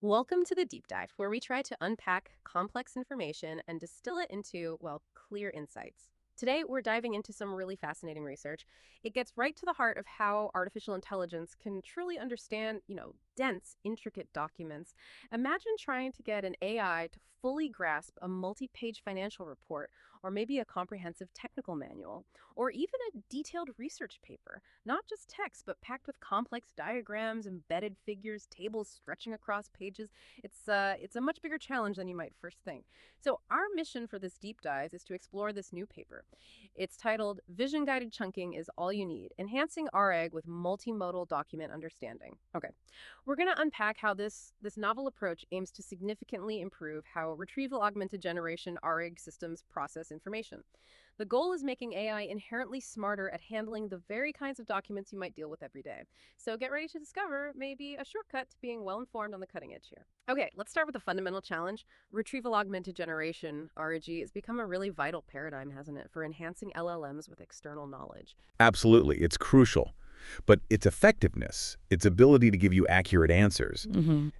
Welcome to the Deep Dive, where we try to unpack complex information and distill it into, well, clear insights. Today, we're diving into some really fascinating research. It gets right to the heart of how artificial intelligence can truly understand, dense, intricate documents. Imagine trying to get an AI to fully grasp a multi-page financial report, or maybe a comprehensive technical manual, or even a detailed research paper. Not just text, but packed with complex diagrams, embedded figures, tables stretching across pages. It's a much bigger challenge than you might first think. So our mission for this deep dive is to explore this new paper. It's titled Vision Guided Chunking is All You Need, Enhancing RAG with Multimodal Document Understanding. Okay. We're going to unpack how this novel approach aims to significantly improve how retrieval augmented generation RAG systems process information. The goal is making AI inherently smarter at handling the very kinds of documents you might deal with every day. So get ready to discover maybe a shortcut to being well informed on the cutting edge here. Okay, let's start with the fundamental challenge. Retrieval augmented generation, RAG, has become a really vital paradigm, hasn't it, for enhancing LLMs with external knowledge. Absolutely, it's crucial. But its effectiveness, its ability to give you accurate answers,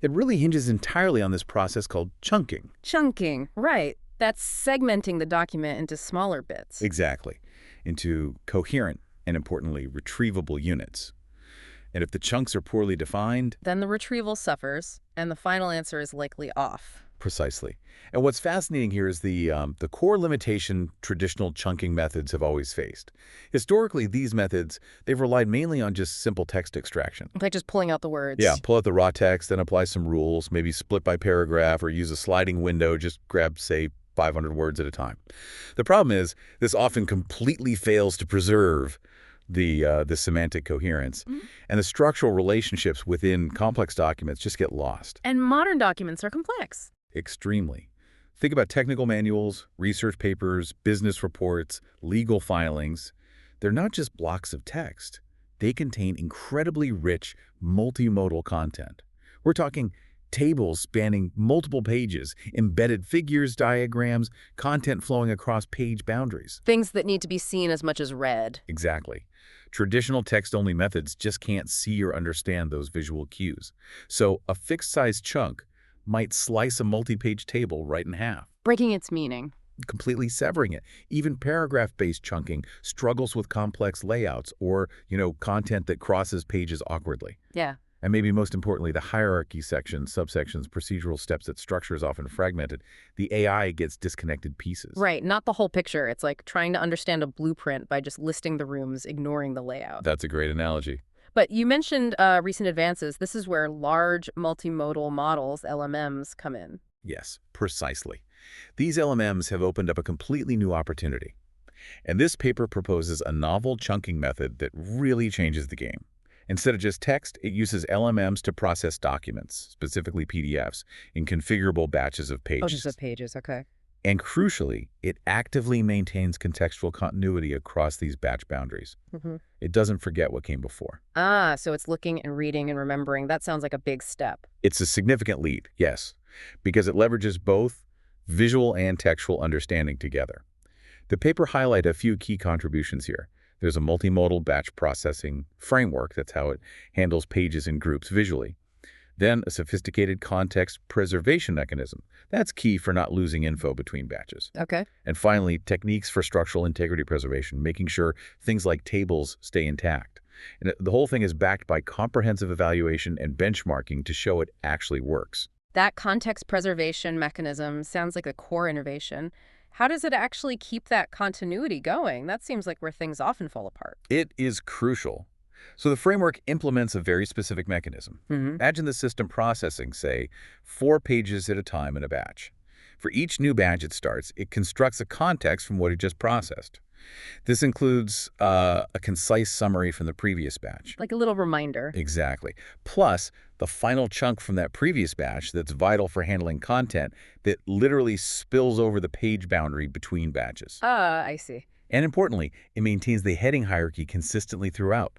it really hinges entirely on this process called chunking. Chunking, right. That's segmenting the document into smaller bits. Exactly. Into coherent and, importantly, retrievable units. And if the chunks are poorly defined, Then the retrieval suffers, and the final answer is likely off. precisely. And what's fascinating here is the core limitation traditional chunking methods have always faced. Historically, these methods, they've relied mainly on just simple text extraction. Like just pulling out the words. Yeah, pull out the raw text, then apply some rules, maybe split by paragraph or use a sliding window, just grab, say, 500 words at a time. The problem is this often completely fails to preserve the semantic coherence, Mhm. and the structural relationships within complex documents just get lost. And modern documents are complex. Extremely. Think about technical manuals, research papers, business reports, legal filings. They're not just blocks of text. They contain incredibly rich, multimodal content. We're talking tables spanning multiple pages, embedded figures, diagrams, content flowing across page boundaries. Things that need to be seen as much as read. Exactly. Traditional text-only methods just can't see or understand those visual cues. So a fixed-size chunk might slice a multi-page table right in half, Breaking its meaning. completely severing it. Even paragraph-based chunking struggles with complex layouts or, content that crosses pages awkwardly. Yeah. And maybe most importantly, the hierarchy sections, subsections, procedural steps that structure is often fragmented. The AI gets disconnected pieces. Right, not the whole picture. It's like trying to understand a blueprint by just listing the rooms, ignoring the layout. That's a great analogy. But you mentioned recent advances. This is where large multimodal models, LMMs, come in. Yes, precisely. These LMMs have opened up a completely new opportunity. And this paper proposes a novel chunking method that really changes the game. Instead of just text, it uses LMMs to process documents, specifically PDFs, in configurable batches of Oh, just pages. the pages, okay. And crucially, it actively maintains contextual continuity across these batch boundaries. Hmm. It doesn't forget what came before. Ah, so it's looking and reading and remembering. That sounds like a big step. It's a significant lead, yes, because it leverages both visual and textual understanding together. The paper highlight a few key contributions here. There's a multimodal batch processing framework, that's how it handles pages in groups visually. Then a sophisticated context preservation mechanism. That's key for not losing info between batches. Okay. And finally, techniques for structural integrity preservation, making sure things like tables stay intact. And the whole thing is backed by comprehensive evaluation and benchmarking to show it actually works. That context preservation mechanism sounds like a core innovation. How does it actually keep that continuity going? That seems like where things often fall apart. It is crucial. So the framework implements a very specific mechanism. Hmm. Imagine the system processing, say, 4 pages at a time in a batch. For each new batch it starts, it constructs a context from what it just processed. This includes a concise summary from the previous batch. Like a little reminder. Exactly. Plus, the final chunk from that previous batch that's vital for handling content that literally spills over the page boundary between batches. Ah, I see. And importantly, it maintains the heading hierarchy consistently throughout.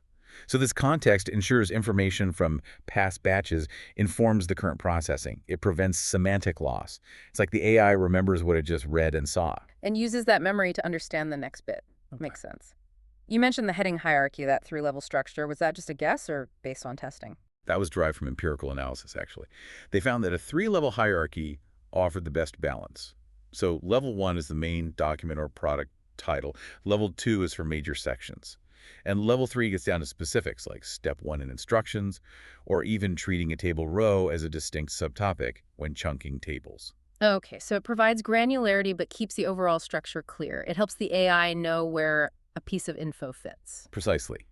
So this context ensures information from past batches informs the current processing. It prevents semantic loss. It's like the AI remembers what it just read and saw. And uses that memory to understand the next bit. Makes sense. You mentioned the heading hierarchy, that three-level structure. Was that just a guess or based on testing? That was derived from empirical analysis, actually. They found that a three-level hierarchy offered the best balance. So level 1 is the main document or product title. Level 2 is for major sections. And level 3 gets down to specifics like step 1 in instructions, or even treating a table row as a distinct subtopic when chunking tables. Okay, so it provides granularity but keeps the overall structure clear. It helps the AI know where a piece of info fits. Precisely.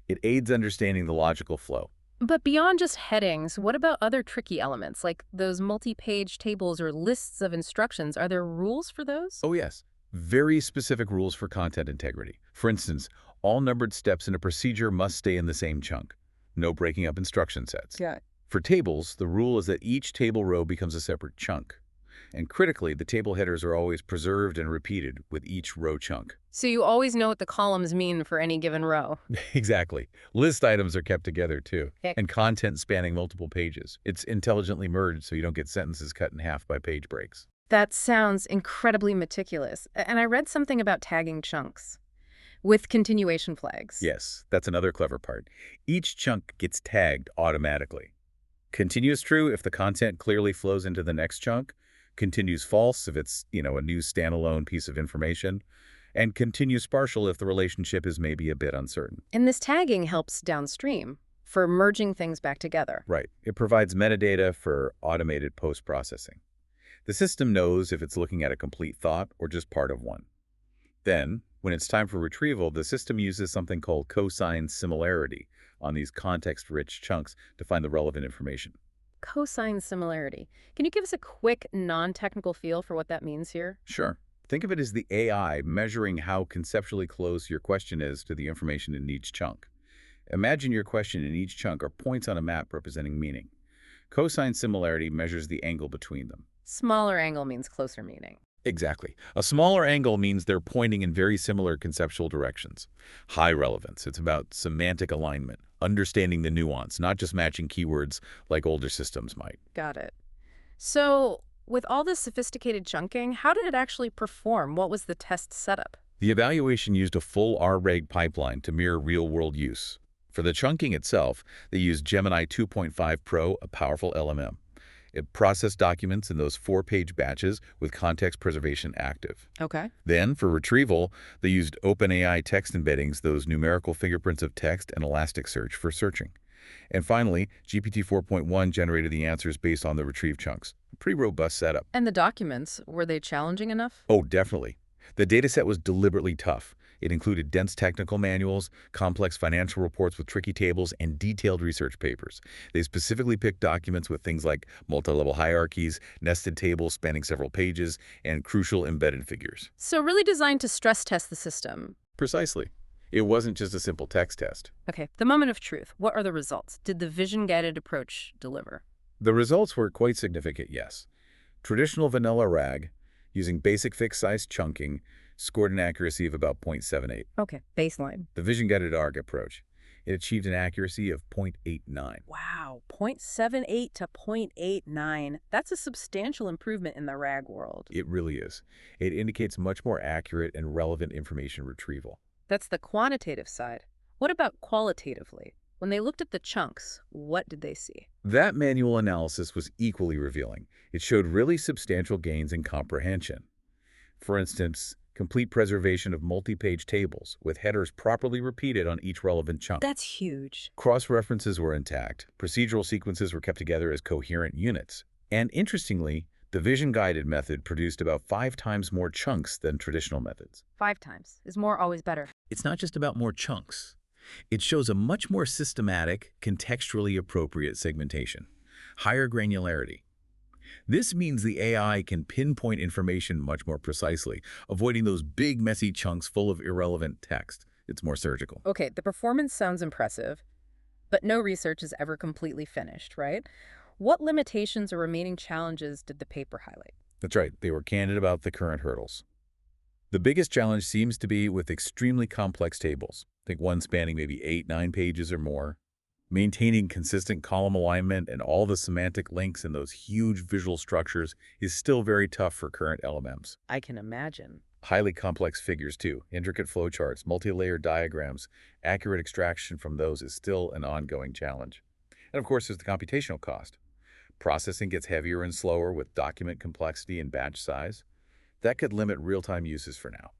It aids understanding the logical flow. But beyond just headings, what about other tricky elements, like those multi-page tables or lists of instructions? Are there rules for those? Oh, yes. Very specific rules for content integrity. For instance, all numbered steps in a procedure must stay in the same chunk. No breaking up instruction sets. Yeah. For tables, the rule is that each table row becomes a separate chunk. And critically, the table headers are always preserved and repeated with each row chunk. So you always know what the columns mean for any given row. Exactly. List items are kept together, too, Okay. and content spanning multiple pages. It's intelligently merged so you don't get sentences cut in half by page breaks. That sounds incredibly meticulous. And I read something about tagging chunks with continuation flags. Yes, that's another clever part. Each chunk gets tagged automatically. Continuous true if the content clearly flows into the next chunk, continues false if it's, a new standalone piece of information, and continues partial if the relationship is maybe a bit uncertain. And this tagging helps downstream for merging things back together. Right. It provides metadata for automated post-processing. The system knows if it's looking at a complete thought or just part of one. Then, when it's time for retrieval, the system uses something called cosine similarity on these context-rich chunks to find the relevant information. Cosine similarity. Can you give us a quick, non-technical feel for what that means here? Sure. Think of it as the AI measuring how conceptually close your question is to the information in each chunk. Imagine your question in each chunk are points on a map representing meaning. Cosine similarity measures the angle between them. Smaller angle means closer meaning. Exactly. A smaller angle means they're pointing in very similar conceptual directions. High relevance. It's about semantic alignment, understanding the nuance, not just matching keywords like older systems might. Got it. So, with all this sophisticated chunking, how did it actually perform? What was the test setup? The evaluation used a full RAG pipeline to mirror real-world use. For the chunking itself, they used Gemini 2.5 Pro, a powerful LLM. It processed documents in those 4-page batches with context preservation active. Okay. Then, for retrieval, they used OpenAI text embeddings, those numerical fingerprints of text, and Elasticsearch for searching. And finally, GPT 4.1 generated the answers based on the retrieved chunks. A pretty robust setup. And the documents, were they challenging enough? Oh, definitely. The dataset was deliberately tough. It included dense technical manuals, complex financial reports with tricky tables, and detailed research papers. They specifically picked documents with things like multi-level hierarchies, nested tables spanning several pages, and crucial embedded figures. So really designed to stress test the system. Precisely. It wasn't just a simple text test. Okay, the moment of truth. What are the results? Did the vision-guided approach deliver? The results were quite significant, yes. Traditional vanilla RAG, using basic fixed-size chunking, scored an accuracy of about 0.78. Okay, baseline. The vision-guided ARG approach, it achieved an accuracy of 0.89. Wow, 0.78 to 0.89. That's a substantial improvement in the RAG world. It really is. It indicates much more accurate and relevant information retrieval. That's the quantitative side. What about qualitatively? When they looked at the chunks, what did they see? That manual analysis was equally revealing. It showed really substantial gains in comprehension. For instance, complete preservation of multi-page tables with headers properly repeated on each relevant chunk. That's huge. Cross-references were intact. Procedural sequences were kept together as coherent units. And interestingly, the vision-guided method produced about 5 times more chunks than traditional methods. 5 times. Is more always better? It's not just about more chunks. It shows a much more systematic, contextually appropriate segmentation, higher granularity. This means the AI can pinpoint information much more precisely, avoiding those big, messy chunks full of irrelevant text. It's more surgical. Okay, the performance sounds impressive, but no research is ever completely finished, right? What limitations or remaining challenges did the paper highlight? That's right. They were candid about the current hurdles. The biggest challenge seems to be with extremely complex tables. Think one spanning maybe 8-9 pages or more. Maintaining consistent column alignment and all the semantic links in those huge visual structures is still very tough for current LLMs. I can imagine. Highly complex figures too, intricate flowcharts, multi-layer diagrams, accurate extraction from those is still an ongoing challenge. And of course, there's the computational cost. Processing gets heavier and slower with document complexity and batch size. That could limit real-time uses for now.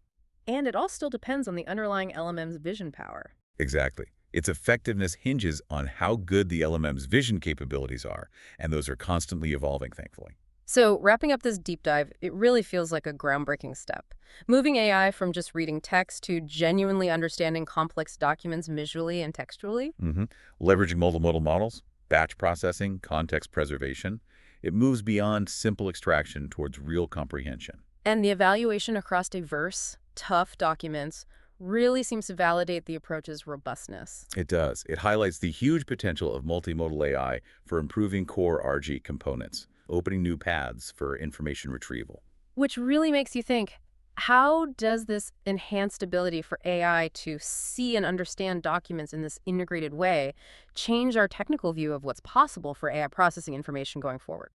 And it all still depends on the underlying LMM's vision power. Exactly. Its effectiveness hinges on how good the LMM's vision capabilities are, and those are constantly evolving, thankfully. So, wrapping up this deep dive, it really feels like a groundbreaking step. Moving AI from just reading text to genuinely understanding complex documents visually and textually. hmm Leveraging multimodal models, batch processing, context preservation, it moves beyond simple extraction towards real comprehension. And the evaluation across diverse, tough documents really seems to validate the approach's robustness. It does. It highlights the huge potential of multimodal AI for improving core RG components, opening new paths for information retrieval. Which really makes you think, how does this enhanced ability for AI to see and understand documents in this integrated way change our technical view of what's possible for AI processing information going forward?